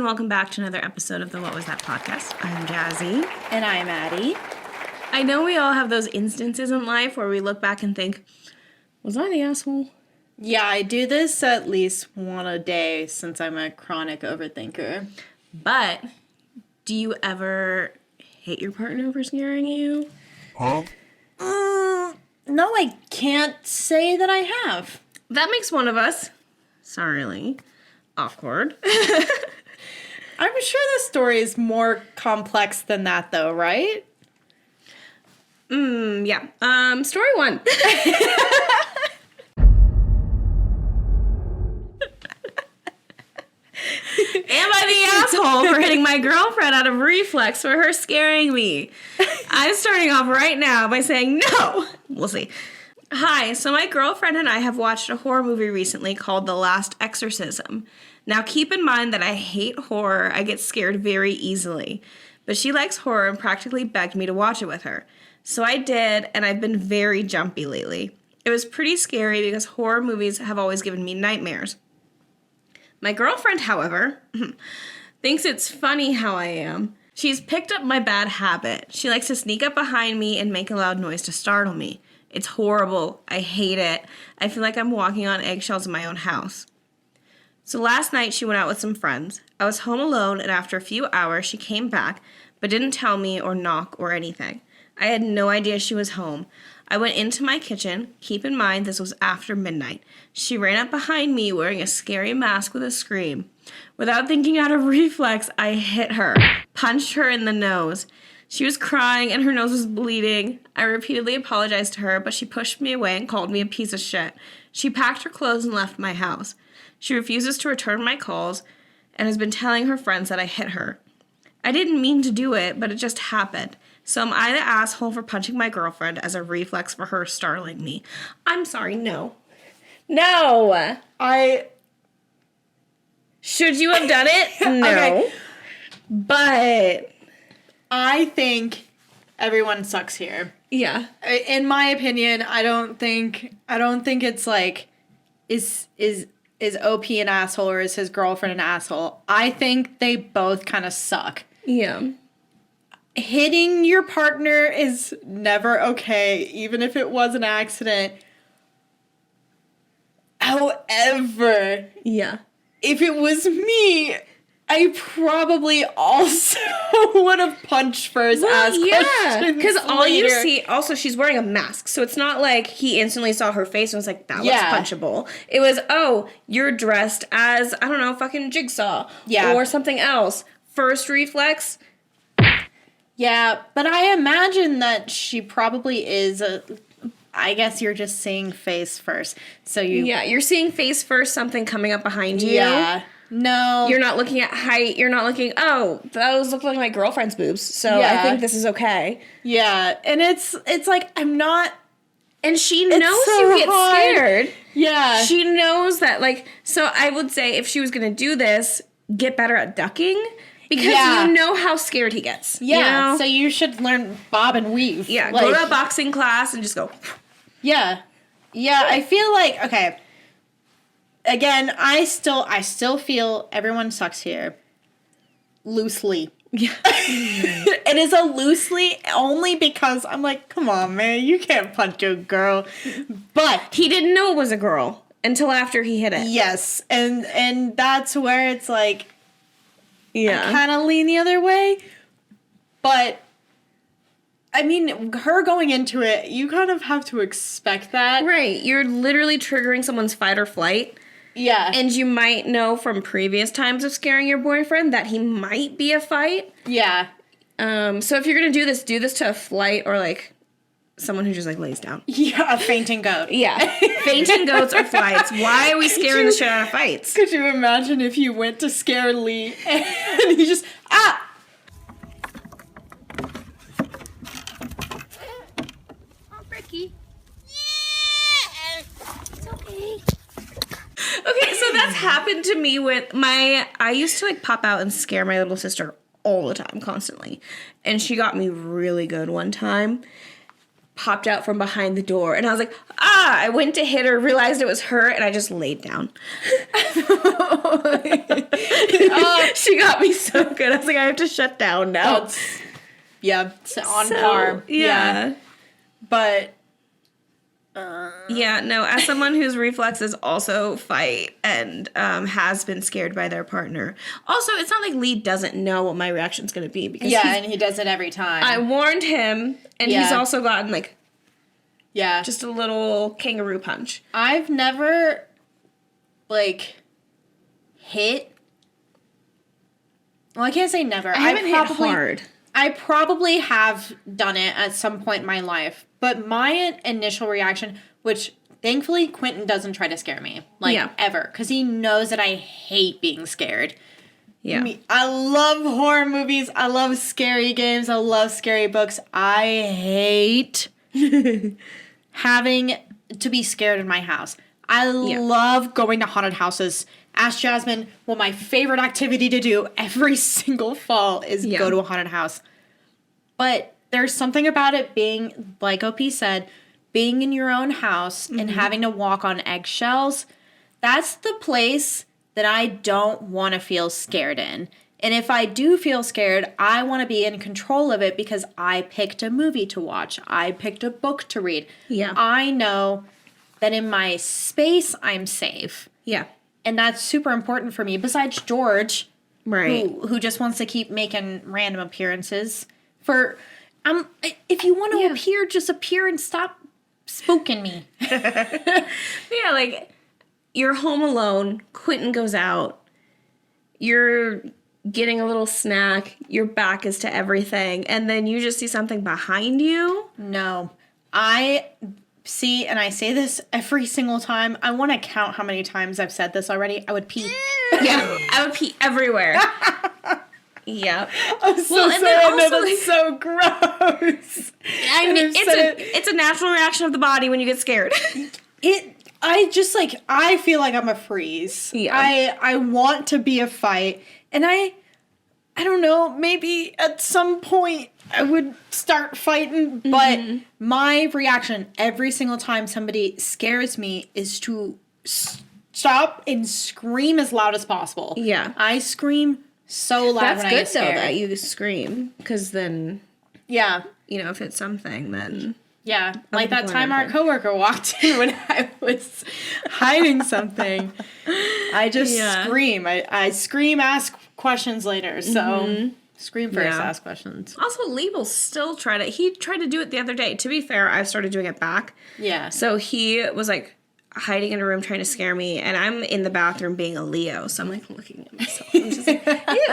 welcome back to another episode of the What Was That podcast. I'm Jazzy. And I'm Addi. I know we all have those instances in life where we look back and think, was I the asshole? Yeah, I do this at least one a day since I'm a chronic overthinker. But do you ever hate your partner for scaring you? Huh? No, I can't say that I have. That makes one of us. Sorry. Awkward. I'm sure the story is more complex than that, though, right? Yeah. Story one. Am I the asshole for hitting my girlfriend out of reflex for her scaring me? I'm starting off right now by saying no. We'll see. Hi, so my girlfriend and I have watched a horror movie recently called The Last Exorcism. Now keep in mind that I hate horror. I get scared very easily. But she likes horror and practically begged me to watch it with her. So I did, and I've been very jumpy lately. It was pretty scary because horror movies have always given me nightmares. My girlfriend, however, thinks it's funny how I am. She's picked up my bad habit. She likes to sneak up behind me and make a loud noise to startle me. It's horrible. I hate it. I feel like I'm walking on eggshells in my own house. So last night she went out with some friends. I was home alone, and after a few hours she came back, but didn't tell me or knock or anything. I had no idea she was home. I went into my kitchen. Keep in mind this was after midnight. She ran up behind me wearing a scary mask with a scream. Without thinking out of reflex, I hit her, punched her in the nose. She was crying and her nose was bleeding. I repeatedly apologized to her, but she pushed me away and called me a piece of shit. She packed her clothes and left my house. She refuses to return my calls and has been telling her friends that I hit her. I didn't mean to do it, but it just happened. So am I the asshole for punching my girlfriend as a reflex for her startling me? I'm sorry, no. No! Should you have done it? No. Okay. But I think everyone sucks here. Yeah. In my opinion, I don't think it's like is OP an asshole or is his girlfriend an asshole? I think they both kind of suck. Yeah. Hitting your partner is never okay, even if it was an accident. However, yeah, if it was me, I probably also would have punched first. Well, yeah, because all you see, also she's wearing a mask, so it's not like he instantly saw her face and was like, that looks punchable. It was, oh, you're dressed as, I don't know, fucking Jigsaw. Yeah. Or something else. First reflex. Yeah, but I imagine that she probably is I guess you're just seeing face first. So Yeah, you're seeing face first, something coming up behind you. Yeah. No. You're not looking at height. You're not looking, oh, those look like my girlfriend's boobs, so I think this is okay. Yeah, and it's like, I'm not... And she knows you get scared. Yeah. She knows that, like, so I would say if she was going to do this, get better at ducking. Because you know how scared he gets. Yeah, you know? So you should learn bob and weave. Yeah, go to a boxing class and just go. Yeah. Yeah, I feel like, okay. Again, I still feel everyone sucks here. Loosely. Yeah. It is a loosely only because I'm like, come on, man, you can't punch a girl. But he didn't know it was a girl until after he hit it. Yes, and that's where it's like, yeah, I kind of lean the other way. But I mean, her going into it, you kind of have to expect that. Right. You're literally triggering someone's fight or flight. Yeah. And you might know from previous times of scaring your boyfriend that he might be a fight. Yeah. So if you're going to do this to a flight or, like, someone who just, like, lays down. Yeah, a fainting goat. Yeah. Fainting goats or flights. Why are we scaring the shit out of fights? Could you imagine if you went to scare Lee and he just, ah! Oh, Ricky. Yeah! It's okay. Okay, so that's happened to me with I used to, like, pop out and scare my little sister all the time, constantly. And she got me really good one time. popped out from behind the door. And I was like, I went to hit her, realized it was her, and I just laid down. She got me so good. I was like, I have to shut down now. It's on par. Yeah. But yeah, no, as someone whose reflexes also fight and has been scared by their partner. Also, it's not like Lee doesn't know what my reaction's going to be. Because and he does it every time. I warned him, and he's also gotten, like, just a little kangaroo punch. I've never, like, hit. Well, I can't say never. I haven't hit hard. I probably have done it at some point in my life, but my initial reaction, which thankfully Quentin doesn't try to scare me, ever, because he knows that I hate being scared. Yeah. I love horror movies. I love scary games. I love scary books. I hate having to be scared in my house. I love going to haunted houses. Ask Jasmine, well, my favorite activity to do every single fall is go to a haunted house. But there's something about it being, like OP said, being in your own house and having to walk on eggshells. That's the place that I don't want to feel scared in. And if I do feel scared, I want to be in control of it because I picked a movie to watch. I picked a book to read. Yeah. I know that in my space, I'm safe. Yeah. And that's super important for me. Besides George, right, who just wants to keep making random appearances. If you want to appear, just appear and stop spooking me. Yeah, like, you're home alone. Quentin goes out. You're getting a little snack. Your back is to everything. And then you just see something behind you. No. I see, and I say this every single time. I want to count how many times I've said this already. I would pee. Yeah, I would pee everywhere. Yeah. I'm so sorry. I know that's so gross. I mean, it's a natural reaction of the body when you get scared. I feel like I'm a freeze. Yeah. I want to be a fight, and I don't know, maybe at some point I would start fighting, but my reaction every single time somebody scares me is to stop and scream as loud as possible. Yeah. I scream so loud when I get scared. That's good, though, that you scream, because then, if it's something, then... Yeah, like that time our coworker walked in when I was hiding something. I just scream. I scream, ask questions later. So scream first, ask questions. Also, Lee will still he tried to do it the other day. To be fair, I started doing it back. Yeah. So he was like hiding in a room trying to scare me, and I'm in the bathroom being a Leo. So I'm like looking at myself. I'm just like,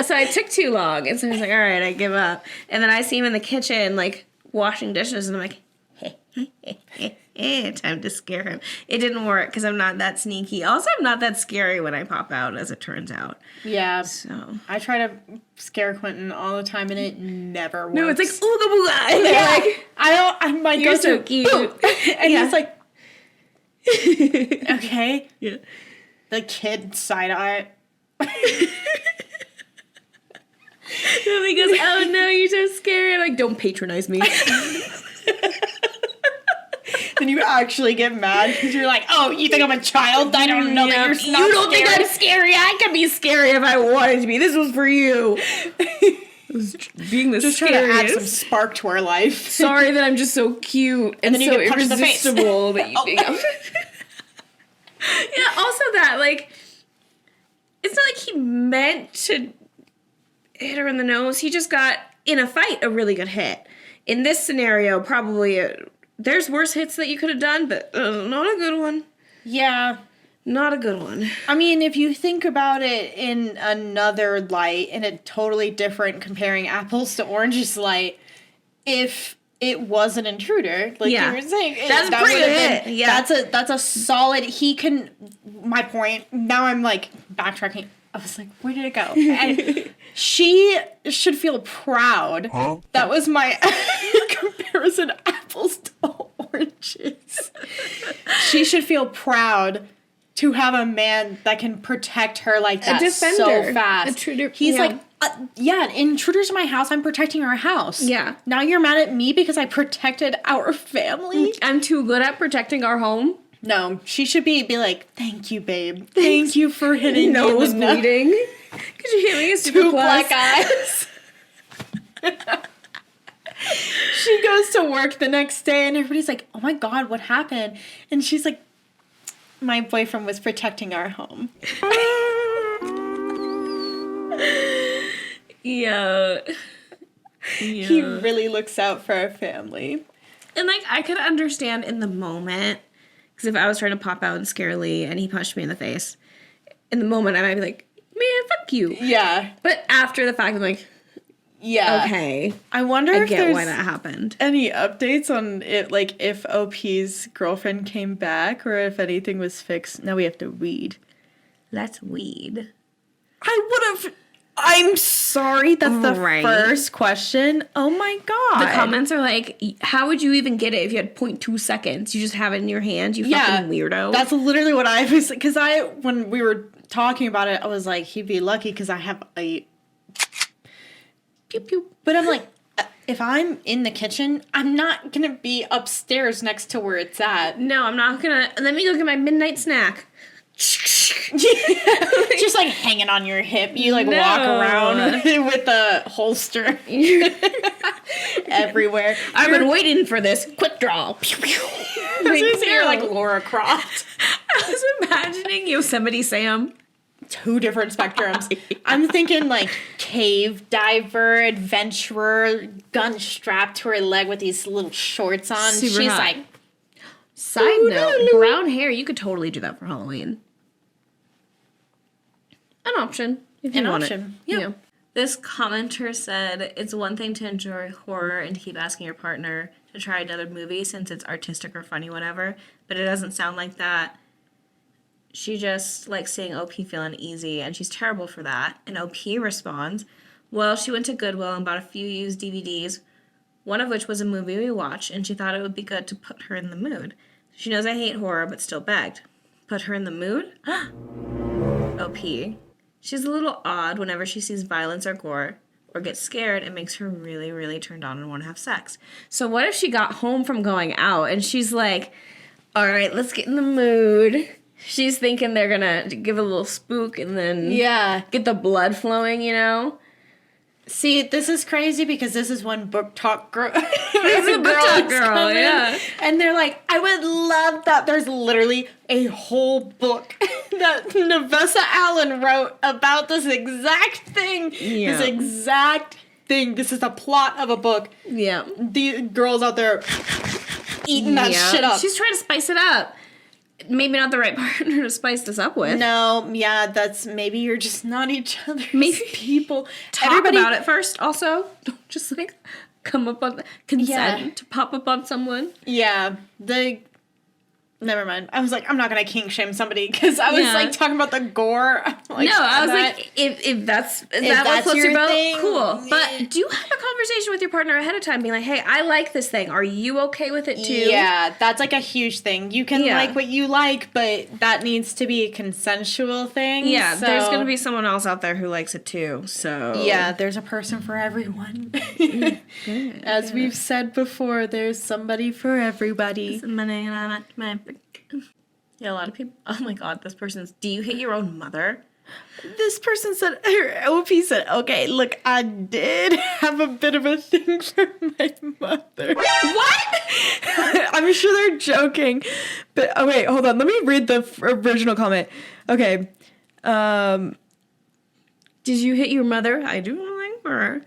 so I took too long. And so he's like, all right, I give up. And then I see him in the kitchen, like washing dishes, and I'm like, time to scare him. It didn't work because I'm not that sneaky. Also, I'm not that scary when I pop out, as it turns out. Yeah. So I try to scare Quentin all the time, and it never works. No, it's like ooga booga. And like, I might you're go so cute, and he's like, okay. Yeah. The kid side eye. And he goes, oh no, you're so scary. I'm like, don't patronize me. Then you actually get mad because you're like, oh, you think I'm a child? I don't know that you're not You don't think I'm scary? I can be scary if I wanted to be. This was for you. Being the just scariest. Trying to add some spark to our life. Sorry that I'm just so cute and then so irresistible that you think I'm... Yeah, also that, like, it's not like he meant to hit her in the nose. He just got, in a fight, a really good hit. In this scenario, probably... There's worse hits that you could have done, but not a good one. Yeah. Not a good one. I mean, if you think about it in another light, in a totally different comparing apples to oranges light, if it was an intruder, like you were saying, that's a pretty good hit. Yeah. That's a solid, he can, my point, now I'm like backtracking. I was like, where did it go? And she should feel proud. Huh? That was my comparison, apples to oranges. She should feel proud to have a man that can protect her like that defender. so fast. Intruder. He's like, intruders in my house. I'm protecting our house. Yeah. Now you're mad at me because I protected our family? I'm too good at protecting our home. No, she should be like, thank you, babe. Thank you for hitting me. Nose bleeding. Could you hit me a super Two plus? black eyes. She goes to work the next day and everybody's like, oh my God, what happened? And she's like, my boyfriend was protecting our home. Yeah. He really looks out for our family. And, like, I could understand in the moment, because if I was trying to pop out and scare Lee and he punched me in the face, in the moment I might be like, man, fuck you. Yeah. But after the fact, I'm like, yeah. okay. I wonder I if get there's why that happened. any updates on it, like if OP's girlfriend came back or if anything was fixed. Now we have to read. That's weed. I'm sorry, that's the Right. first question. Oh my God. The comments are like, how would you even get it if you had 0.2 seconds? You just have it in your hand, you fucking weirdo. That's literally what I was, because when we were talking about it, I was like, he'd be lucky because I have a pew pew. But I'm like, if I'm in the kitchen, I'm not going to be upstairs next to where it's at. No, I'm not gonna. Let me go get my midnight snack. Just like hanging on your hip. You like walk around with a holster everywhere. I've been waiting for this. Quick draw. You're like Laura Croft. I was imagining Yosemite Sam. Two different spectrums. I'm thinking like cave diver, adventurer, gun strapped to her leg with these little shorts on. Super She's hot. like, Side note, brown hair, you could totally do that for Halloween. An option. If you An want option. it. Yeah. This commenter said, it's one thing to enjoy horror and to keep asking your partner to try another movie since it's artistic or funny, whatever, but it doesn't sound like that. She just likes seeing OP feel uneasy, and she's terrible for that. And OP responds, well, she went to Goodwill and bought a few used DVDs, one of which was a movie we watched, and she thought it would be good to put her in the mood. She knows I hate horror, but still begged. Put her in the mood? OP. She's a little odd whenever she sees violence or gore, or gets scared. It makes her really, really turned on and want to have sex. So what if she got home from going out, and she's like, all right, let's get in the mood. She's thinking they're gonna give a little spook and then get the blood flowing, you know? see, this is crazy because this is one book talk girl. This is a book talk girl, yeah. And they're like, I would love that. There's literally a whole book that Nevessa Allen wrote about this exact thing. Yeah. This exact thing. This is the plot of a book. Yeah. The girls out there eating that shit up. She's trying to spice it up. Maybe not the right partner to spice this up with. No, yeah, that's maybe you're just not each other's Maybe people. Talk about it first, also. Don't just, like, come up on consent to pop up on someone. Yeah, never mind. I was like, I'm not gonna kink shame somebody because I was like talking about the gore. Like, no, I was like, if that's what floats your boat, thing, cool. But do have a conversation with your partner ahead of time, being like, hey, I like this thing. Are you okay with it too? Yeah, that's like a huge thing. You can like what you like, but that needs to be a consensual thing. Yeah, so. there's gonna be someone else out there who likes it too. So yeah, there's a person for everyone. As we've said before, there's somebody for everybody. Yeah, a lot of people. Oh my god, this person's. Do you hate your own mother? This person said, OP said, okay, look, I did have a bit of a thing for my mother. What? I'm sure they're joking. But, oh wait, hold on. Let me read the original comment. Okay. Did you hit your mother? I do like her.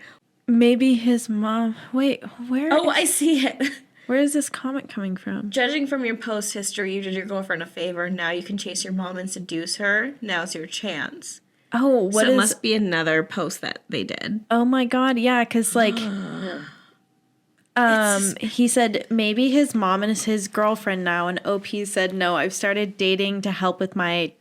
Maybe his mom. Wait, where? Oh, I see it. Where is this comment coming from? Judging from your post history, you did your girlfriend a favor. Now you can chase your mom and seduce her. Now's your chance. Oh, what so it must be another post that they did. Oh my god, yeah, because like, he said maybe his mom is his girlfriend now, and OP said no. I've started dating to help with my ...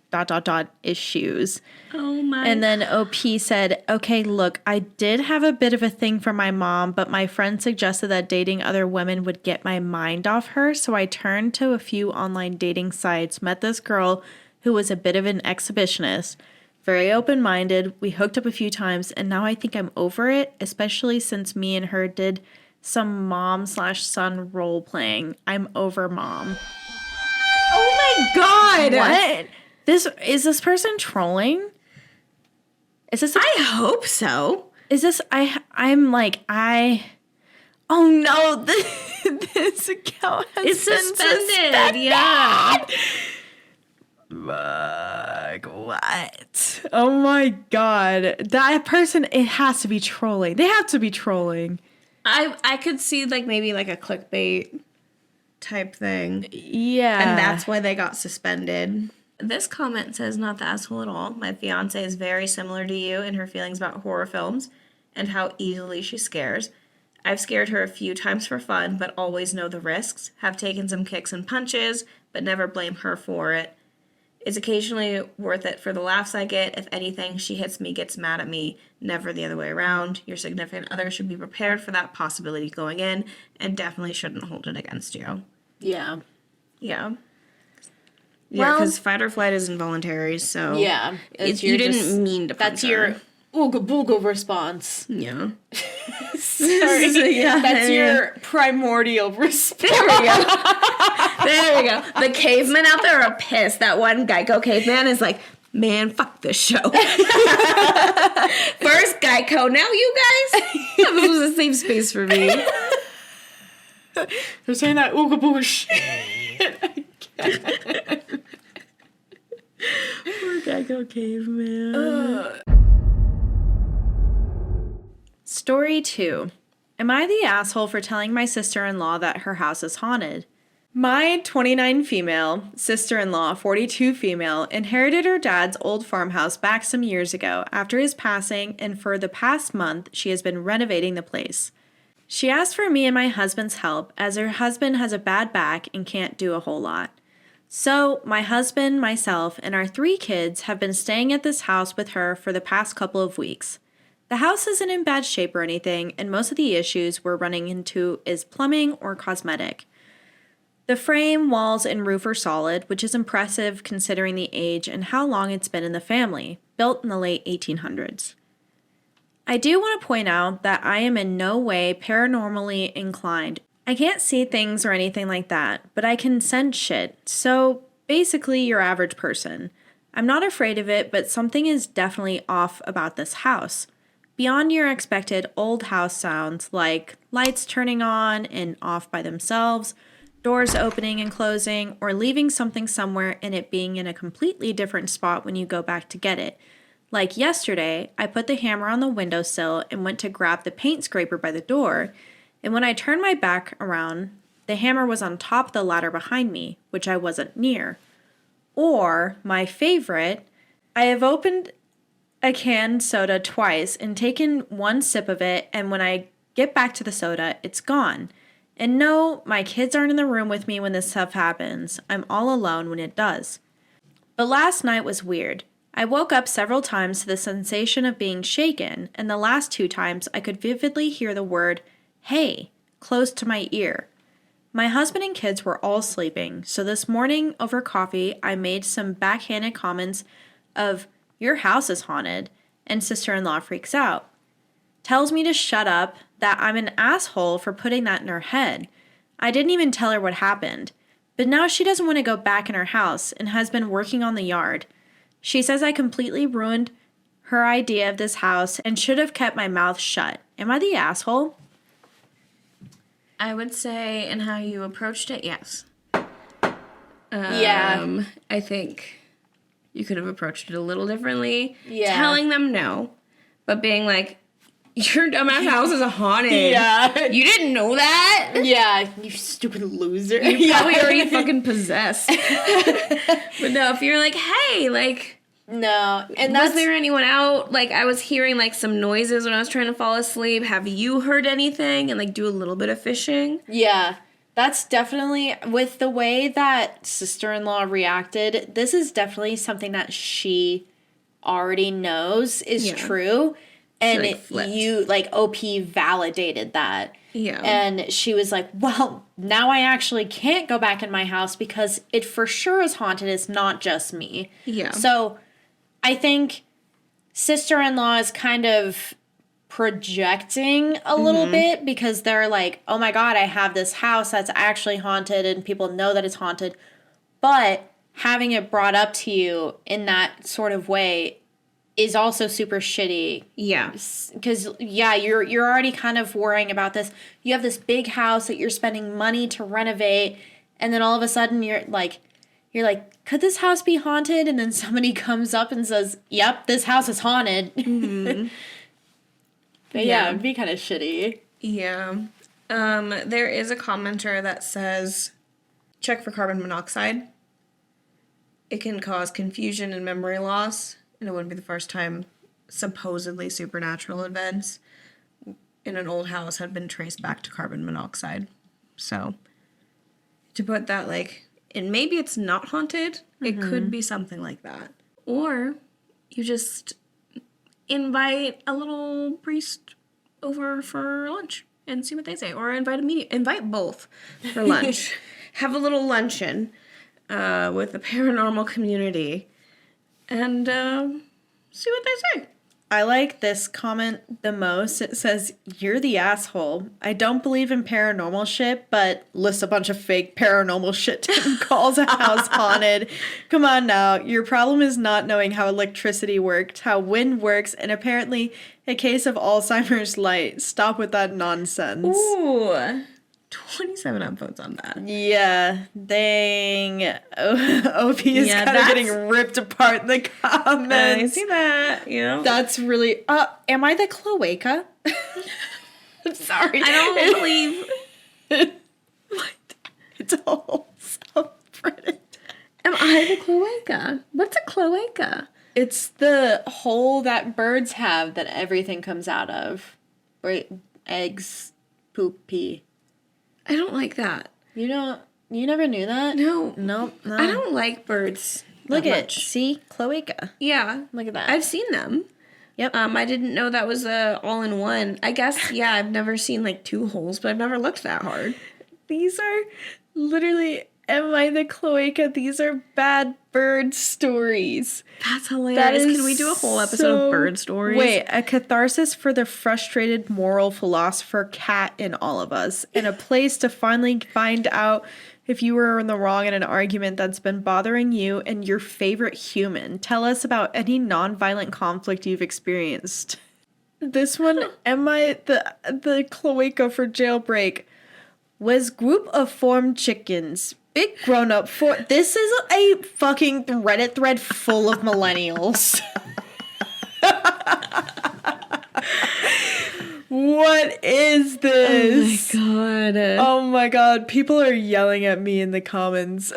issues. Oh my. And then OP said, okay, look, I did have a bit of a thing for my mom, but my friend suggested that dating other women would get my mind off her. So I turned to a few online dating sites, met this girl who was a bit of an exhibitionist. Very open-minded. We hooked up a few times, and now I think I'm over it, especially since me and her did some mom/son role-playing. I'm over mom. Oh my God! What? Is this person trolling? Is this? I hope so. Is this? Oh no! This account has been suspended. Yeah. Fuck, what? Oh my God. That person, it has to be trolling. They have to be trolling. I could see like maybe like a clickbait type thing. Yeah. And that's why they got suspended. This comment says, not the asshole at all. My fiance is very similar to you in her feelings about horror films and how easily she scares. I've scared her a few times for fun, but always know the risks. Have taken some kicks and punches, but never blame her for it. It's occasionally worth it for the laughs I get. If anything, she hits me, gets mad at me, never the other way around. Your significant other should be prepared for that possibility going in and definitely shouldn't hold it against you. Yeah. Yeah. Yeah, because fight or flight is involuntary, so... Yeah. You didn't mean to punch That's your ooga booga response. Yeah. Sorry. That's your primordial response. There we go. There we go. The cavemen out there are pissed. That one Geico caveman is like, man, fuck this show. First Geico, now you guys. This was a safe space for me. They're saying that ooga booga shit. Poor Geico caveman. Story 2. Am I the asshole for telling my sister-in-law that her house is haunted? My 29 female, sister-in-law 42 female, inherited her dad's old farmhouse back some years ago after his passing, and for the past month she has been renovating the place. She asked for me and my husband's help as her husband has a bad back and can't do a whole lot. So, my husband, myself, and our 3 kids have been staying at this house with her for the past couple of weeks. The house isn't in bad shape or anything, and most of the issues we're running into is plumbing or cosmetic. The frame, walls, and roof are solid, which is impressive considering the age and how long it's been in the family, built in the late 1800s. I do want to point out that I am in no way paranormally inclined. I can't see things or anything like that, but I can sense shit, so basically your average person. I'm not afraid of it, but something is definitely off about this house. Beyond your expected old house sounds like lights turning on and off by themselves, doors opening and closing, or leaving something somewhere and it being in a completely different spot when you go back to get it. Like yesterday, I put the hammer on the windowsill and went to grab the paint scraper by the door, and when I turned my back around, the hammer was on top of the ladder behind me, which I wasn't near. Or, my favorite, I have opened a canned soda twice and taken one sip of it, and when I get back to the soda, it's gone. And no, my kids aren't in the room with me when this stuff happens. I'm all alone when it does. But last night was weird. I woke up several times to the sensation of being shaken, and the last 2 times I could vividly hear the word, "Hey," close to my ear. My husband and kids were all sleeping, so this morning over coffee I made some backhanded comments of, "Your house is haunted," and sister-in-law freaks out. Tells me to shut up, that I'm an asshole for putting that in her head. I didn't even tell her what happened. But now she doesn't want to go back in her house and has been working on the yard. She says I completely ruined her idea of this house and should have kept my mouth shut. Am I the asshole? I would say, in how you approached it, yes. Yeah. I think you could have approached it a little differently. Yeah. Telling them no, but being like, your dumbass house is haunted. Yeah. You didn't know that? Yeah, you stupid loser. You probably already fucking possessed. But no, if you're like, hey, like... No. And was there anyone out? Like, I was hearing, like, some noises when I was trying to fall asleep. Have you heard anything? And, like, do a little bit of fishing. Yeah. That's definitely, with the way that sister-in-law reacted, this is definitely something that she already knows is true. And like, flipped. you, like, OP validated that. Yeah. And she was like, well, now I actually can't go back in my house because it for sure is haunted. It's not just me. Yeah. So I think sister-in-law is kind of projecting a little bit because they're like, oh my God, I have this house that's actually haunted and people know that it's haunted. But having it brought up to you in that sort of way is also super shitty. Yeah. Because, yeah, you're already kind of worrying about this. You have this big house that you're spending money to renovate, and then all of a sudden you're like, could this house be haunted? And then somebody comes up and says, yep, this house is haunted. Mm-hmm. But yeah, it'd be kind of shitty. Yeah. There is a commenter that says, check for carbon monoxide. It can cause confusion and memory loss. And it wouldn't be the first time supposedly supernatural events in an old house had been traced back to carbon monoxide. So, to put that, like, and maybe it's not haunted, it could be something like that. Or you just invite a little priest over for lunch and see what they say. Or invite both for lunch. Have a little luncheon with the paranormal community. And see what they say. I like this comment the most. It says, you're the asshole. I don't believe in paranormal shit, but lists a bunch of fake paranormal shit and calls a house haunted. Come on now. Your problem is not knowing how electricity works, how wind works, and apparently a case of Alzheimer's light. Stop with that nonsense. Ooh. 27 upvotes on that. Yeah, dang. OP is kind of getting ripped apart in the comments. I see that, That's really... am I the cloaca? Sorry. I don't believe... What? It's all subreddit. Am I the cloaca? What's a cloaca? It's the hole that birds have that everything comes out of. Right? Eggs, poop, pee. I don't like that. You never knew that? No. Nope. No. I don't like birds. Look at it. See? Cloaca. Yeah. Look at that. I've seen them. Yep. I didn't know that was all-in-one. I guess, yeah, I've never seen, like, 2 holes, but I've never looked that hard. These are literally, am I the cloaca? These are bad bird stories. That's hilarious. Can we do a whole episode of bird stories? Wait, a catharsis for the frustrated moral philosopher cat in all of us, and a place to finally find out if you were in the wrong in an argument that's been bothering you and your favorite human. Tell us about any nonviolent conflict you've experienced. This one, am I the cloaca for jailbreak? Was group of formed chickens. Big grown up for this is a fucking Reddit thread full of millennials. What is this? Oh my god. Oh my god. People are yelling at me in the comments.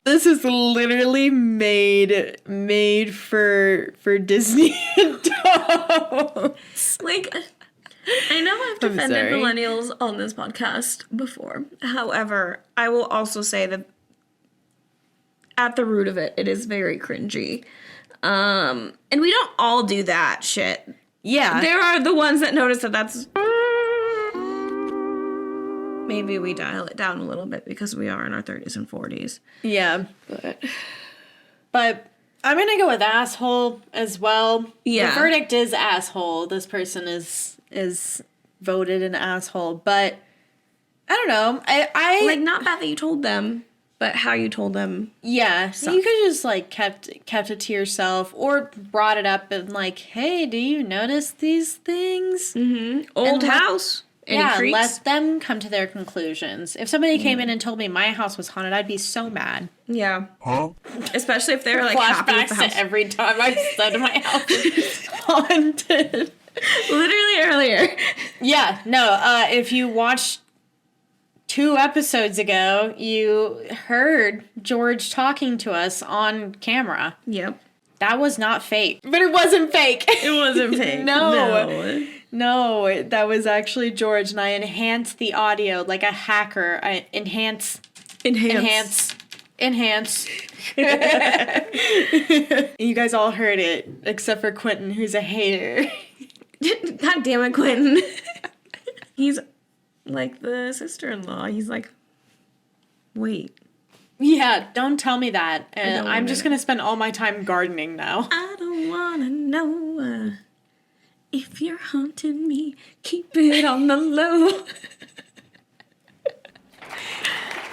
This is literally made for Disney adults. Like, I know I've defended millennials on this podcast before. However, I will also say that at the root of it, it is very cringy. And we don't all do that shit. Yeah. There are the ones that notice that that's... Maybe we dial it down a little bit because we are in our 30s and 40s. Yeah. But I'm going to go with asshole as well. Yeah. The verdict is asshole. This person is voted an asshole. But I don't know. I like, not bad that you told them, but how you told them. Yeah. So you could just like kept it to yourself or brought it up and like, hey, do you notice these things? Mm-hmm. Old house. Yeah, let them come to their conclusions. If somebody came in and told me my house was haunted, I'd be so mad. Yeah. Huh? Especially if they were like happy with the house. To every time I've said my house is haunted. Literally earlier. Yeah, no, if you watched 2 episodes ago, you heard George talking to us on camera. Yep. That was not fake. But it wasn't fake. It wasn't fake. No, that was actually George, and I enhanced the audio like a hacker. I enhance. Enhance. You guys all heard it, except for Quentin, who's a hater. God damn it, Quentin. He's like the sister-in-law. He's like, wait. Yeah, don't tell me that. And I'm just going to spend all my time gardening now. I don't want to know if you're haunting me. Keep it on the low.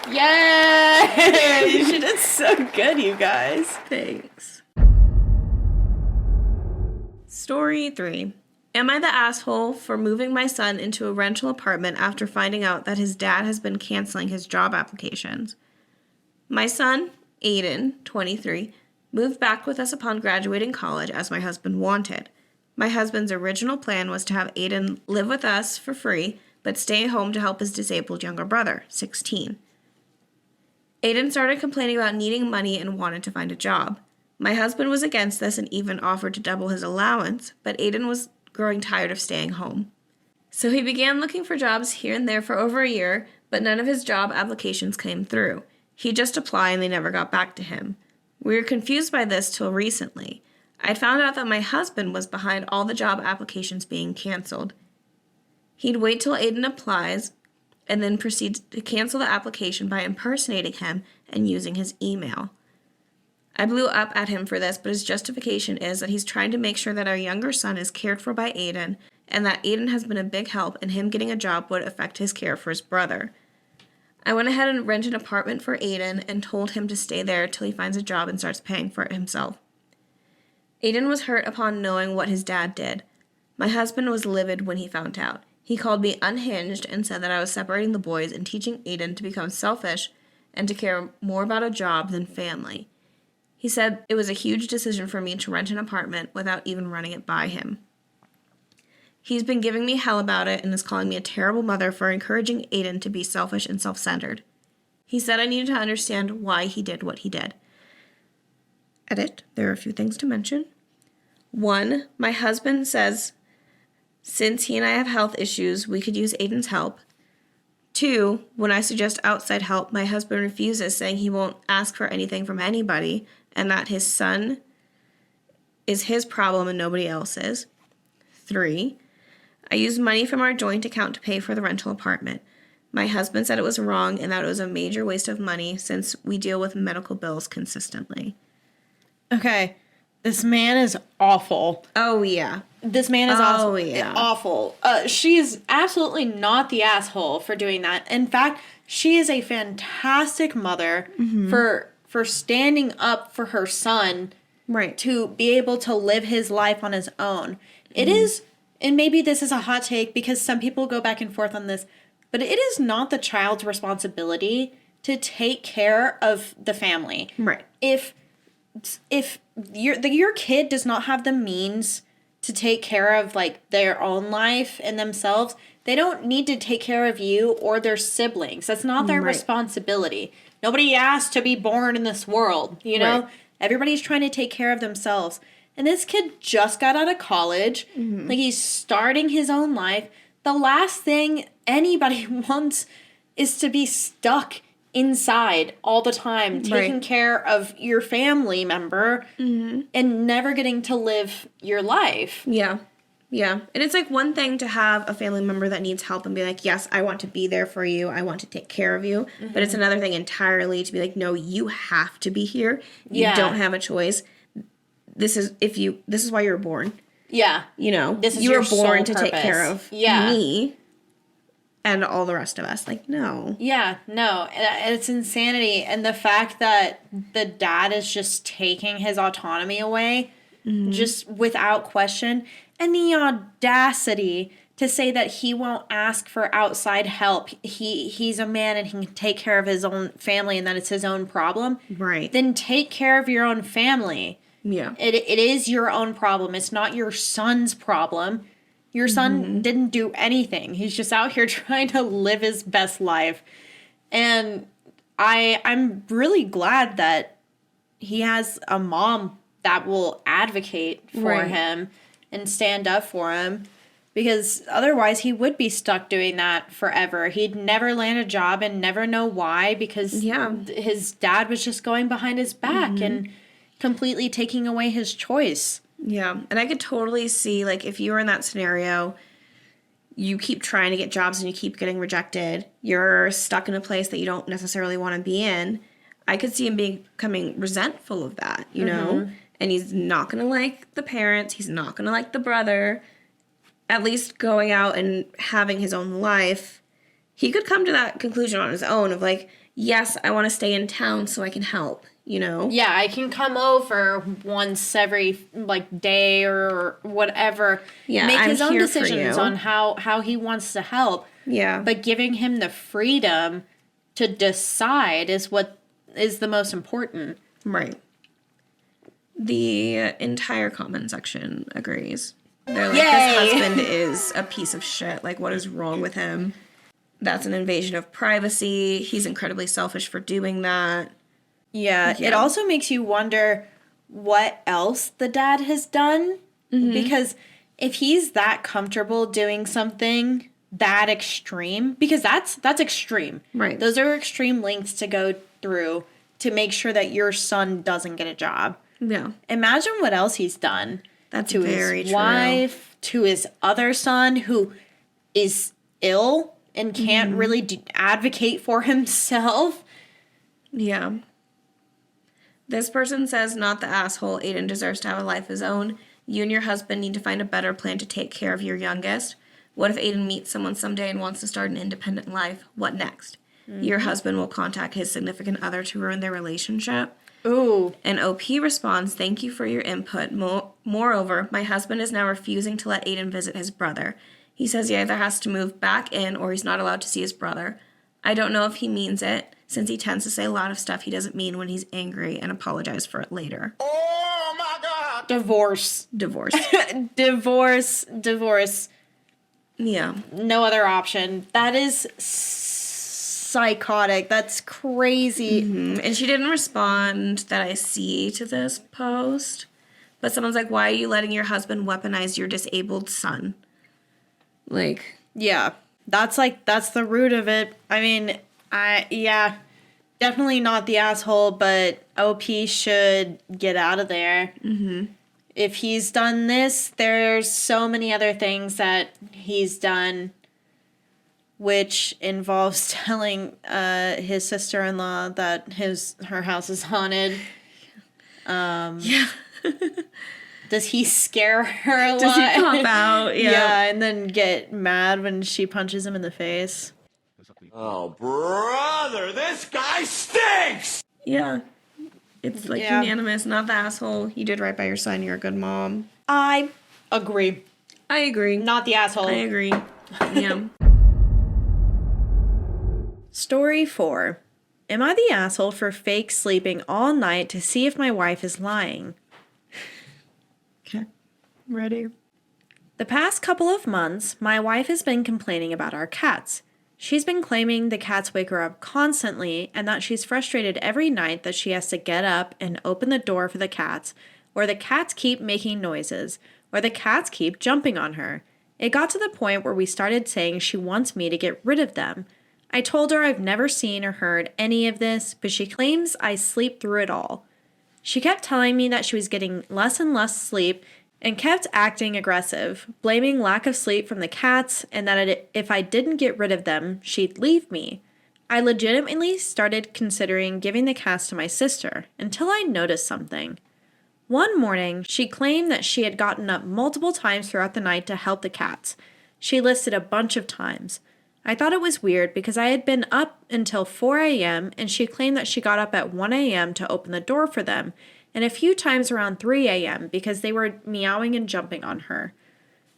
Yay! She did so good, you guys. Thanks. Story 3. Am I the asshole for moving my son into a rental apartment after finding out that his dad has been canceling his job applications? My son, Aiden, 23, moved back with us upon graduating college as my husband wanted. My husband's original plan was to have Aiden live with us for free, but stay home to help his disabled younger brother, 16. Aiden started complaining about needing money and wanted to find a job. My husband was against this and even offered to double his allowance, but Aiden was growing tired of staying home. So he began looking for jobs here and there for over a year, but none of his job applications came through. He'd just apply and they never got back to him. We were confused by this till recently. I'd found out that my husband was behind all the job applications being canceled. He'd wait till Aiden applies and then proceed to cancel the application by impersonating him and using his email. I blew up at him for this, but his justification is that he's trying to make sure that our younger son is cared for by Aiden and that Aiden has been a big help and him getting a job would affect his care for his brother. I went ahead and rented an apartment for Aiden and told him to stay there till he finds a job and starts paying for it himself. Aiden was hurt upon knowing what his dad did. My husband was livid when he found out. He called me unhinged and said that I was separating the boys and teaching Aiden to become selfish and to care more about a job than family. He said it was a huge decision for me to rent an apartment without even running it by him. He's been giving me hell about it and is calling me a terrible mother for encouraging Aiden to be selfish and self-centered. He said I needed to understand why he did what he did. Edit. There are a few things to mention. 1. My husband says since he and I have health issues, we could use Aiden's help. 2. When I suggest outside help, my husband refuses, saying he won't ask for anything from anybody and that his son is his problem and nobody else's. 3. I used money from our joint account to pay for the rental apartment. My husband said it was wrong and that it was a major waste of money since we deal with medical bills consistently. Okay, this man is awful. Oh, yeah. This man is awful. She is absolutely not the asshole for doing that. In fact, she is a fantastic mother for standing up for her son, right, to be able to live his life on his own. It is, and maybe this is a hot take because some people go back and forth on this, but it is not the child's responsibility to take care of the family. Right. If your kid does not have the means to take care of like their own life and themselves, they don't need to take care of you or their siblings. That's not their responsibility. Nobody asked to be born in this world, you know? Right. Everybody's trying to take care of themselves. And this kid just got out of college. Like, he's starting his own life. The last thing anybody wants is to be stuck inside all the time, taking care of your family member and never getting to live your life. Yeah. Yeah. And it's like one thing to have a family member that needs help and be like, yes, I want to be there for you. I want to take care of you. But it's another thing entirely to be like, no, you have to be here. You don't have a choice. This is why you were born. Yeah. You know, this is you were born to purpose. take care of me and all the rest of us. Like, no. Yeah, no. It's insanity. And the fact that the dad is just taking his autonomy away, just without question. And the audacity to say that he won't ask for outside help. He's a man and he can take care of his own family and that it's his own problem. Right. Then take care of your own family. Yeah. It is your own problem. It's not your son's problem. Your son didn't do anything. He's just out here trying to live his best life. And I'm really glad that he has a mom that will advocate for him and stand up for him. Because otherwise he would be stuck doing that forever. He'd never land a job and never know why because his dad was just going behind his back and completely taking away his choice. Yeah. And I could totally see, like, if you were in that scenario, you keep trying to get jobs and you keep getting rejected. You're stuck in a place that you don't necessarily want to be in. I could see him becoming resentful of that, you know? And he's not going to like the parents. He's not going to like the brother. At least going out and having his own life, he could come to that conclusion on his own of like, yes, I want to stay in town so I can help, you know? Yeah, I can come over once every, like, day or whatever. Yeah, make I'm his own here for decisions you. on how he wants to help. Yeah. But giving him the freedom to decide is what is the most important. Right. The entire comment section agrees. They're like, this husband is a piece of shit. Like, what is wrong with him? That's an invasion of privacy. He's incredibly selfish for doing that. Yeah, it also makes you wonder what else the dad has done. Because if he's that comfortable doing something that extreme, because that's extreme. Right. Those are extreme lengths to go through to make sure that your son doesn't get a job. Yeah. Imagine what else he's done. That's to very his true. wife, to his other son who is ill and can't really advocate for himself. Yeah. This person says, not the asshole. Aiden deserves to have a life of his own. You and your husband need to find a better plan to take care of your youngest. What if Aiden meets someone someday and wants to start an independent life? What next? Your husband will contact his significant other to ruin their relationship. Ooh. And OP responds, thank you for your input. Moreover, my husband is now refusing to let Aiden visit his brother. He says he either has to move back in or he's not allowed to see his brother. I don't know if he means it, since he tends to say a lot of stuff he doesn't mean when he's angry and apologize for it later. Oh my God! Divorce. Divorce. Divorce. Yeah. No other option. That is psychotic. That's crazy. And she didn't respond that I see to this post. But someone's like, why are you letting your husband weaponize your disabled son? Like, Yeah. That's the root of it. I mean, definitely not the asshole, but OP should get out of there. If he's done this, there's so many other things that he's done, which involves telling his sister-in-law that her house is haunted. yeah. Does he scare her a lot? Does he pop out? Yeah. Yeah, and then get mad when she punches him in the face. Oh, brother, this guy stinks! Yeah. It's like unanimous, not the asshole. You did right by your son. You're a good mom. I Agree. I agree. Not the asshole. I agree. Yeah. Story 4. Am I the asshole for fake sleeping all night to see if my wife is lying? Okay. Ready? The past couple of months, my wife has been complaining about our cats. She's been claiming the cats wake her up constantly and that she's frustrated every night that she has to get up and open the door for the cats, or the cats keep making noises, or the cats keep jumping on her. It got to the point where we started saying she wants me to get rid of them. I told her I've never seen or heard any of this, but she claims I sleep through it all. She kept telling me that she was getting less and less sleep and kept acting aggressive, blaming lack of sleep from the cats and that if I didn't get rid of them, she'd leave me. I legitimately started considering giving the cats to my sister until I noticed something. One morning, she claimed that she had gotten up multiple times throughout the night to help the cats. She listed a bunch of times. I thought it was weird because I had been up until 4 a.m. and she claimed that she got up at 1 a.m. to open the door for them, and a few times around 3 a.m. because they were meowing and jumping on her.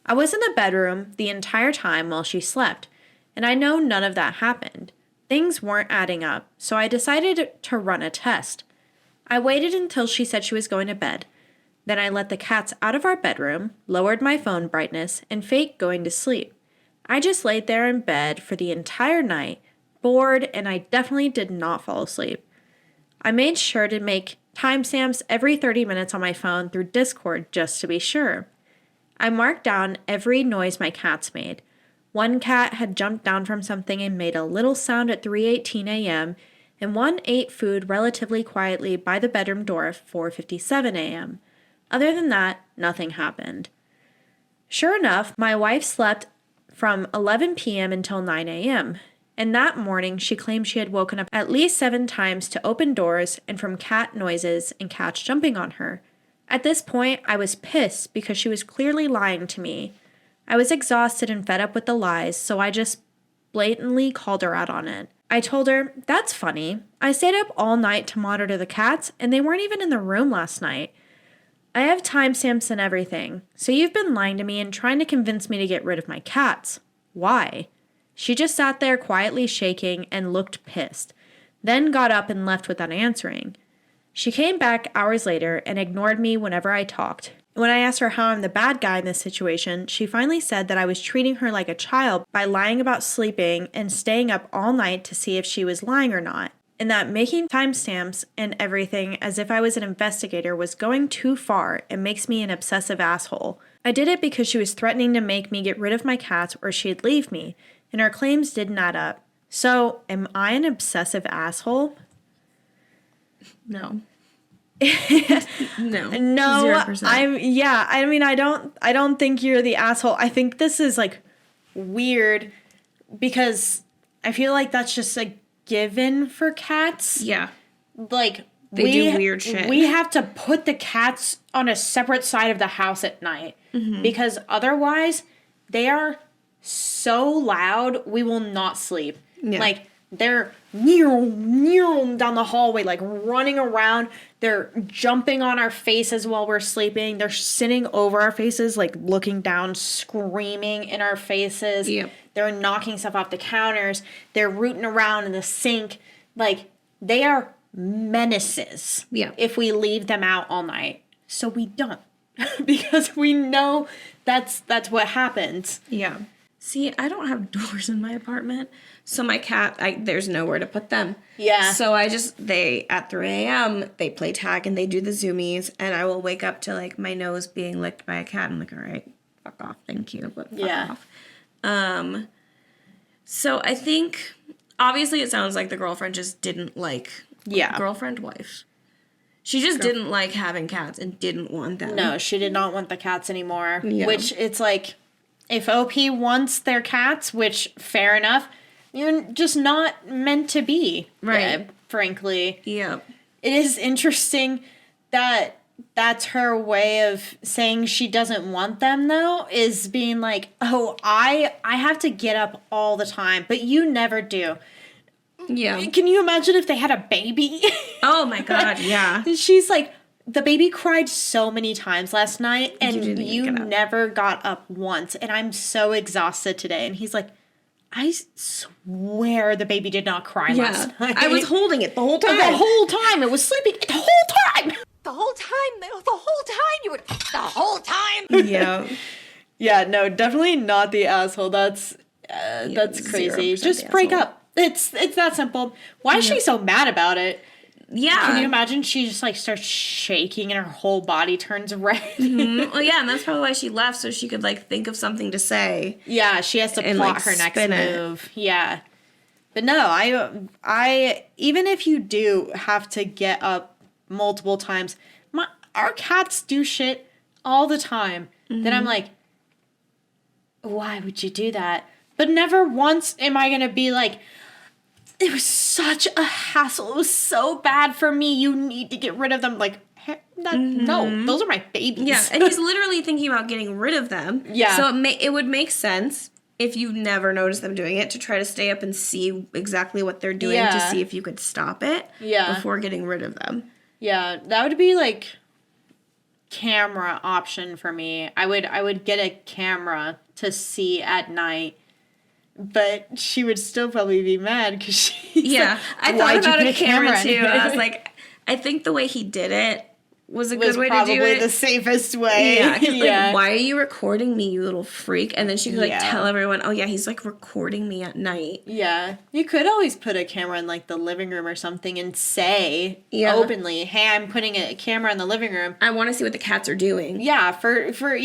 I was in the bedroom the entire time while she slept, and I know none of that happened. Things weren't adding up, so I decided to run a test. I waited until she said she was going to bed. Then I let the cats out of our bedroom, lowered my phone brightness, and faked going to sleep. I just laid there in bed for the entire night, bored, and I definitely did not fall asleep. I made sure to make timestamps every 30 minutes on my phone through Discord just to be sure. I marked down every noise my cats made. One cat had jumped down from something and made a little sound at 3:18 a.m., and one ate food relatively quietly by the bedroom door at 4:57 a.m. Other than that, nothing happened. Sure enough, my wife slept from 11 p.m. until 9 a.m., and that morning she claimed she had woken up at least 7 times to open doors and from cat noises and cats jumping on her. At this point, I was pissed because she was clearly lying to me. I was exhausted and fed up with the lies, so I just blatantly called her out on it. I told her, "That's funny. I stayed up all night to monitor the cats, and they weren't even in the room last night. I have timestamps and everything, so you've been lying to me and trying to convince me to get rid of my cats. Why?" She just sat there quietly shaking and looked pissed, then got up and left without answering. She came back hours later and ignored me whenever I talked. When I asked her how I'm the bad guy in this situation, she finally said that I was treating her like a child by lying about sleeping and staying up all night to see if she was lying or not, and that making timestamps and everything as if I was an investigator was going too far and makes me an obsessive asshole. I did it because she was threatening to make me get rid of my cats or she'd leave me, and her claims didn't add up. So, am I an obsessive asshole? No. No. No, 0%. I don't think you're the asshole. I think this is like weird because I feel like that's just a given for cats. Yeah. Like They do weird shit. We have to put the cats on a separate side of the house at night because otherwise they are so loud we will not sleep. Yeah. Like they're down the hallway, like running around. They're jumping on our faces while we're sleeping. They're sitting over our faces, like looking down, screaming in our faces. Yep. They're knocking stuff off the counters. They're rooting around in the sink. Like they are menaces. Yeah. If we leave them out all night. So we don't. Because we know that's what happens. Yeah. See, I don't have doors in my apartment, so my cat, there's nowhere to put them. Yeah. So at 3 a.m., they play tag and they do the zoomies, and I will wake up to, like, my nose being licked by a cat. I'm like, all right, fuck off, thank you, but fuck off. So I think, obviously it sounds like the girlfriend just didn't like, wife. She just didn't like having cats and didn't want them. No, she did not want the cats anymore. Yeah. Which, it's like, if OP wants their cats, which, fair enough, you're just not meant to be. Right. Frankly. Yeah. It is interesting that that's her way of saying she doesn't want them, though, is being like, oh, I have to get up all the time, but you never do. Yeah. Can you imagine if they had a baby? Oh my God, yeah. She's like, the baby cried so many times last night, and you never got up once, and I'm so exhausted today. And he's like, I swear the baby did not cry last night. I was holding it the whole time. The whole time. It was sleeping the whole time. The whole time you would, the whole time. Yeah. Yeah, no, definitely not the asshole. That's crazy. Just break up. It's that simple. Why is she so mad about it? Yeah. Can you imagine she just like starts shaking and her whole body turns red? Well, yeah, and that's probably why she left, so she could like think of something to say. Yeah, she has to plot like, her next spin it. move. Yeah. But no, I even if you do have to get up multiple times, our cats do shit all the time. Then I'm like, why would you do that? But never once am I gonna be like, it was such a hassle. It was so bad for me. You need to get rid of them. Like, no, those are my babies. Yeah, and he's literally thinking about getting rid of them. Yeah. So it would make sense if you never noticed them doing it to try to stay up and see exactly what they're doing to see if you could stop it before getting rid of them. Yeah, that would be like camera option for me. I would get a camera to see at night. But she would still probably be mad because she's Yeah, like, I thought "Why'd you about put a camera too. in I was here?" like, I think the way he did it was a was good way to probably do it. the safest way. Yeah, 'cause, like, why are you recording me, you little freak? And then she could like Yeah. tell everyone, oh yeah, he's like recording me at night. Yeah, you could always put a camera in like the living room or something and say openly, "Hey, I'm putting a camera in the living room." I want to see what the cats are doing. Yeah, for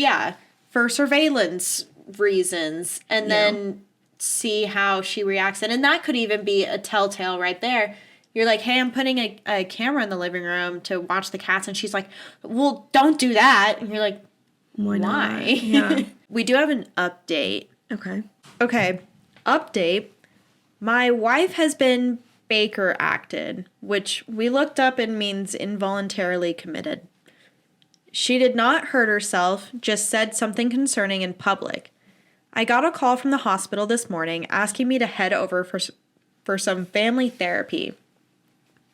for surveillance reasons and then see how she reacts. And that could even be a telltale right there. You're like, hey, I'm putting a camera in the living room to watch the cats. And she's like, well, don't do that. And you're like, why? Yeah. We do have an update. Okay. Okay. Update. My wife has been Baker acted, which we looked up and means involuntarily committed. She did not hurt herself, just said something concerning in public. I got a call from the hospital this morning asking me to head over for some family therapy.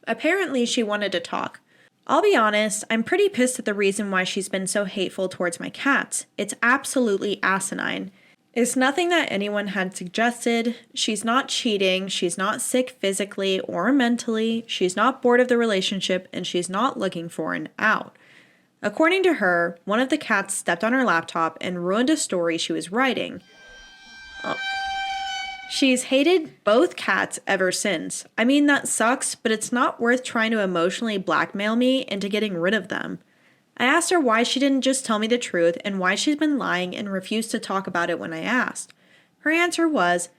Apparently, she wanted to talk. I'll be honest, I'm pretty pissed at the reason why she's been so hateful towards my cats. It's absolutely asinine. It's nothing that anyone had suggested. She's not cheating. She's not sick physically or mentally. She's not bored of the relationship, and she's not looking for an out. According to her, one of the cats stepped on her laptop and ruined a story she was writing. She's hated both cats ever since. I mean, that sucks, but it's not worth trying to emotionally blackmail me into getting rid of them. I asked her why she didn't just tell me the truth and why she's been lying and refused to talk about it when I asked. Her answer was,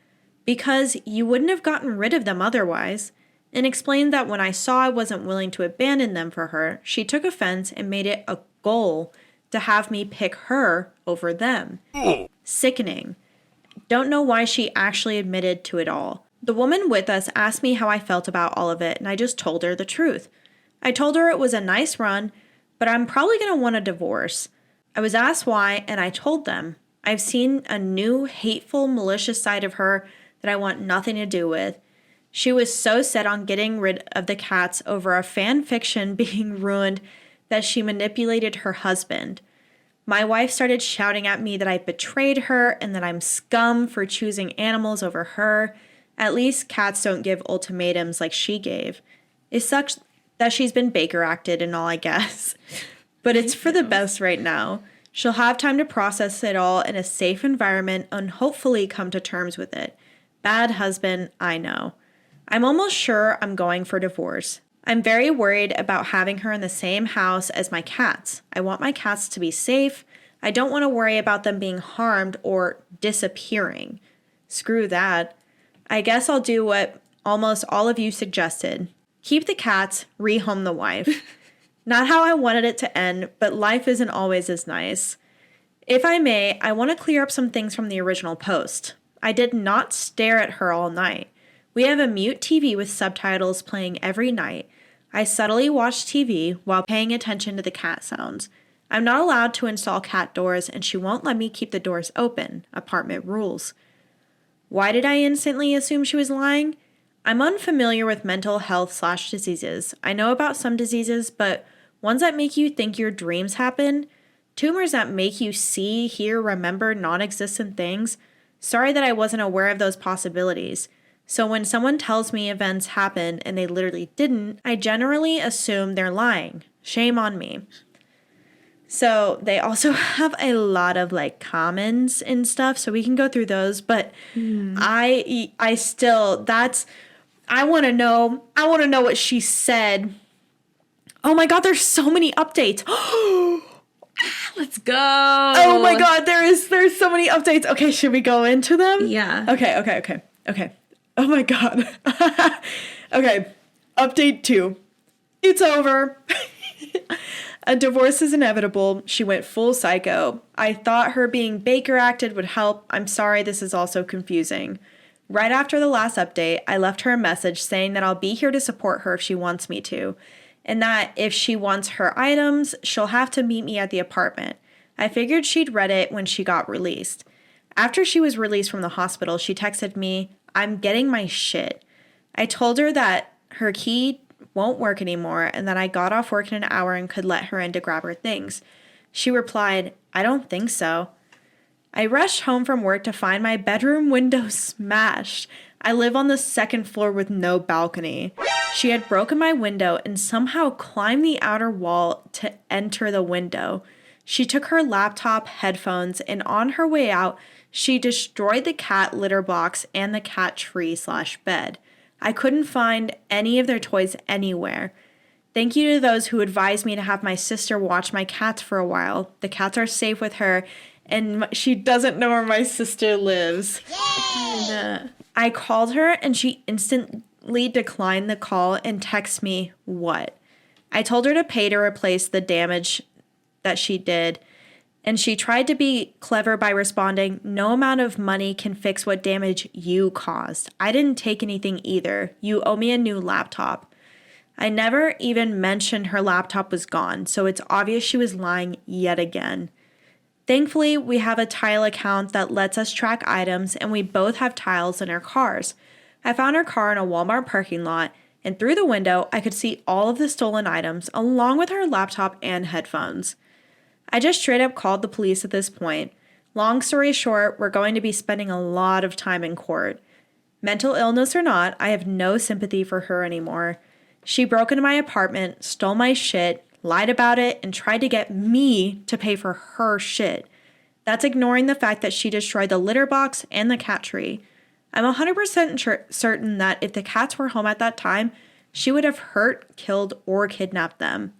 because you wouldn't have gotten rid of them otherwise, and explained that when I saw I wasn't willing to abandon them for her, she took offense and made it a goal to have me pick her over them. Sickening. Don't know why she actually admitted to it all. The woman with us asked me how I felt about all of it, and I just told her the truth. I told her it was a nice run, but I'm probably going to want a divorce. I was asked why, and I told them. I've seen a new, hateful, malicious side of her that I want nothing to do with. She was so set on getting rid of the cats over a fan fiction being ruined that she manipulated her husband. My wife started shouting at me that I betrayed her and that I'm scum for choosing animals over her. At least cats don't give ultimatums like she gave. It sucks that she's been Baker acted and all, I guess. But it's for the best right now. She'll have time to process it all in a safe environment and hopefully come to terms with it. Bad husband, I know. I'm almost sure I'm going for divorce. I'm very worried about having her in the same house as my cats. I want my cats to be safe. I don't want to worry about them being harmed or disappearing. Screw that. I guess I'll do what almost all of you suggested. Keep the cats, rehome the wife. Not how I wanted it to end, but life isn't always as nice. If I may, I want to clear up some things from the original post. I did not stare at her all night. We have a mute TV with subtitles playing every night. I subtly watch TV while paying attention to the cat sounds. I'm not allowed to install cat doors, and she won't let me keep the doors open. Apartment rules. Why did I instantly assume she was lying? I'm unfamiliar with mental health/diseases. I know about some diseases, but ones that make you think your dreams happen, tumors that make you see, hear, remember non-existent things. Sorry that I wasn't aware of those possibilities. So when someone tells me events happened and they literally didn't, I generally assume they're lying. Shame on me. So they also have a lot of like comments and stuff, so we can go through those, but I want to know what she said. Oh my god, there's so many updates. Let's go. Oh my god, there's so many updates. Okay, should we go into them? Yeah. Okay. Oh my god. Okay. Update 2. It's over. A divorce is inevitable. She went full psycho. I thought her being Baker acted would help. I'm sorry, this is also confusing. Right after the last update, I left her a message saying that I'll be here to support her if she wants me to, and that if she wants her items, she'll have to meet me at the apartment. I figured she'd read it when she got released. After she was released from the hospital, she texted me, I'm getting my shit. I told her that her key won't work anymore and that I got off work in an hour and could let her in to grab her things. She replied, I don't think so. I rushed home from work to find my bedroom window smashed. I live on the second floor with no balcony. She had broken my window and somehow climbed the outer wall to enter the window. She took her laptop, headphones, and on her way out, she destroyed the cat litter box and the cat tree/bed. I couldn't find any of their toys anywhere. Thank you to those who advised me to have my sister watch my cats for a while. The cats are safe with her, and she doesn't know where my sister lives. And, I called her, and she instantly declined the call and texted me, what? I told her to pay to replace the damage that she did, and she tried to be clever by responding, no amount of money can fix what damage you caused. I didn't take anything either. You owe me a new laptop. I never even mentioned her laptop was gone, so it's obvious she was lying yet again. Thankfully, we have a tile account that lets us track items, and we both have tiles in our cars. I found her car in a Walmart parking lot, and through the window, I could see all of the stolen items, along with her laptop and headphones. I just straight up called the police at this point. Long story short, we're going to be spending a lot of time in court. Mental illness or not, I have no sympathy for her anymore. She broke into my apartment, stole my shit, lied about it, and tried to get me to pay for her shit. That's ignoring the fact that she destroyed the litter box and the cat tree. I'm 100% certain that if the cats were home at that time, she would have hurt, killed, or kidnapped them.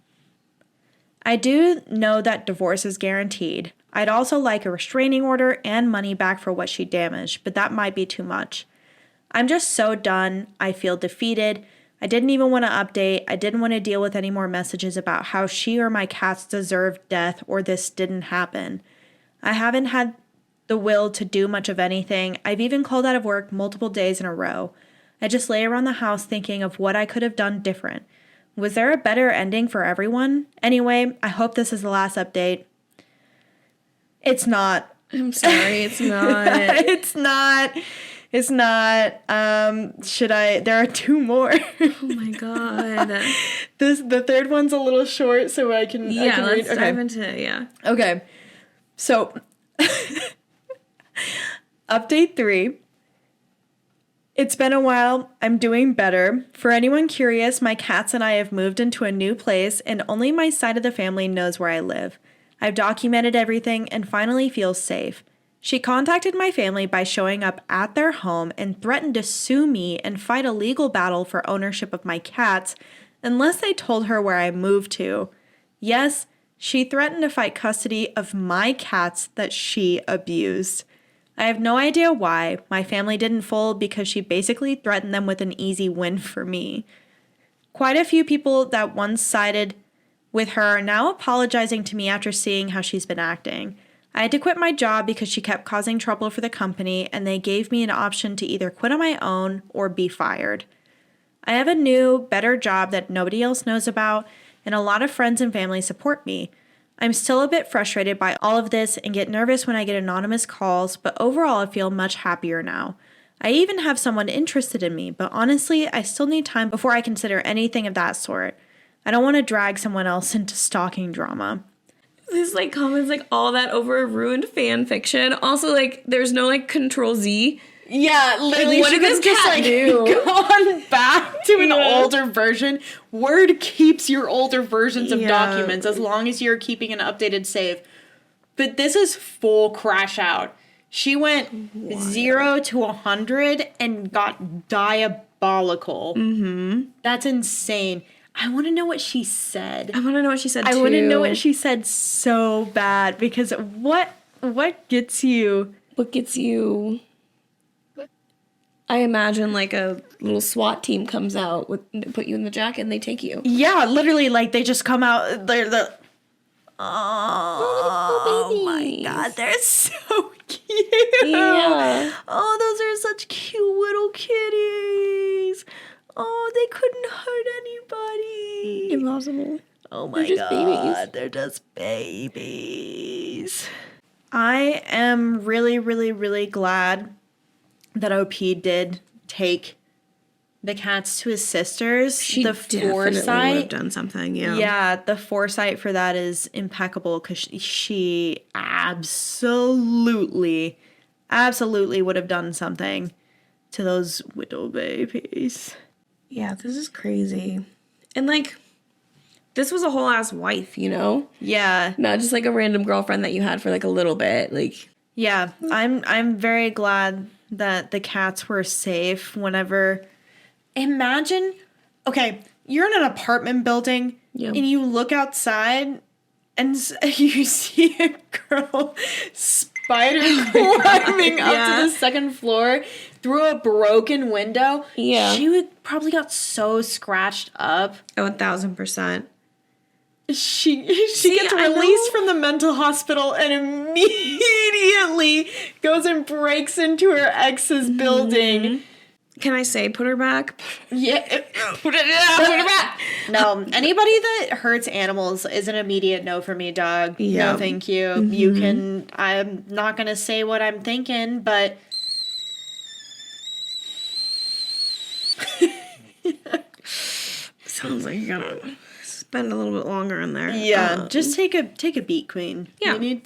I do know that divorce is guaranteed. I'd also like a restraining order and money back for what she damaged, but that might be too much. I'm just so done. I feel defeated. I didn't even want to update. I didn't want to deal with any more messages about how she or my cats deserved death or this didn't happen. I haven't had the will to do much of anything. I've even called out of work multiple days in a row. I just lay around the house thinking of what I could have done different. Was there a better ending for everyone? Anyway, I hope this is the last update. It's not. I'm sorry, it's not. It's not. There are two more. Oh my god. The third one's a little short, so I can read. Let's dive into it, yeah. Okay. So, update 3. It's been a while. I'm doing better. For anyone curious, my cats and I have moved into a new place, and only my side of the family knows where I live. I've documented everything and finally feel safe. She contacted my family by showing up at their home and threatened to sue me and fight a legal battle for ownership of my cats unless they told her where I moved to. Yes, she threatened to fight custody of my cats that she abused. I have no idea why. My family didn't fold because she basically threatened them with an easy win for me. Quite a few people that once sided with her are now apologizing to me after seeing how she's been acting. I had to quit my job because she kept causing trouble for the company, and they gave me an option to either quit on my own or be fired. I have a new, better job that nobody else knows about, and a lot of friends and family support me. I'm still a bit frustrated by all of this and get nervous when I get anonymous calls, but overall I feel much happier now. I even have someone interested in me, but honestly, I still need time before I consider anything of that sort. I don't want to drag someone else into stalking drama. This comments all that over a ruined fan fiction. Also, there's no Control Z. Yeah, literally. What did this cat do? Gone back to an older version. Word keeps your older versions of documents as long as you're keeping an updated save. But this is full crash out. She went 0 to 100 and got diabolical. Mm-hmm. That's insane. I want to know what she said. I want to know what she said, too. I want to know what she said so bad, because what gets you? What gets you? I imagine a little SWAT team comes out, put you in the jacket, and they take you. Yeah, literally, they just come out. They're the. Oh my god, they're so cute. Yeah. Oh, those are such cute little kitties. Oh, they couldn't hurt anybody. Impossible. Oh my god. Babies. They're just babies. I am really, really, really glad that OP did take the cats to his sisters. She the definitely foresight would have done something, yeah. Yeah, the foresight for that is impeccable, because she absolutely would have done something to those widow babies. Yeah, this is crazy. And this was a whole ass wife, you know? Yeah. Not just a random girlfriend that you had for a little bit. Yeah, I'm very glad that the cats were safe whenever. Imagine, okay, you're in an apartment building and you look outside And you see a girl spider climbing up to the second floor through a broken window. Yeah. She would probably got so scratched up. Oh, 1,000%. She gets released from the mental hospital and immediately goes and breaks into her ex's building. Can I say put her back? Yeah. Put her back. No, anybody that hurts animals is an immediate no for me, dog. Yeah. No, thank you. You can, I'm not going to say what I'm thinking, but... Sounds like you gotta spend a little bit longer in there. Yeah, just take a beat, queen. Yeah. You need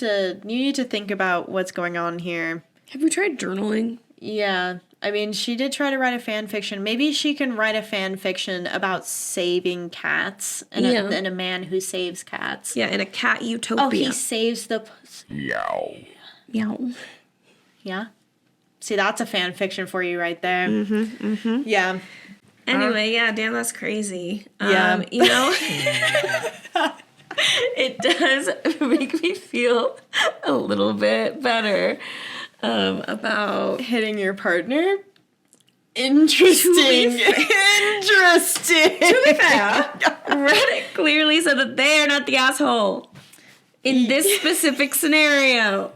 to think about what's going on here. Have you tried journaling? Yeah. I mean, she did try to write a fan fiction. Maybe she can write a fan fiction about saving cats and, and a man who saves cats. Yeah, in a cat utopia. Oh, he saves the... Yow. Yow. Yeah? See, that's a fan fiction for you right there. Yeah. Anyway, yeah, damn, that's crazy. Yeah. You know, it does make me feel a little bit better about hitting your partner. Interesting. Interesting. To be fair, Reddit clearly said that they are not the asshole in this specific scenario.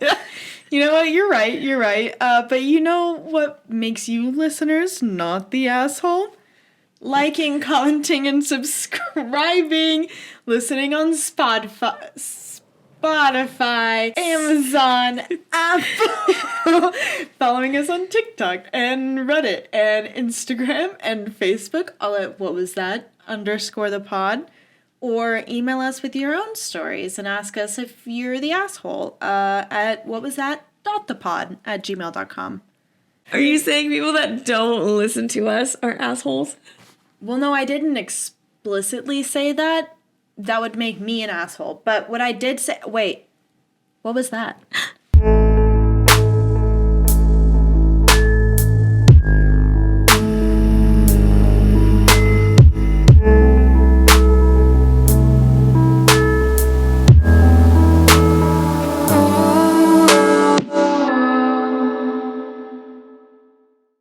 You know what? You're right. But you know what makes you listeners not the asshole? Liking, commenting, and subscribing. Listening on Spotify, Amazon, Apple. Following us on TikTok and Reddit and Instagram and Facebook. All at _the pod. Or email us with your own stories and ask us if you're the asshole at @thepod@gmail.com. Are you saying people that don't listen to us are assholes? Well, no, I didn't explicitly say that. That would make me an asshole. But what I did say... Wait. What was that?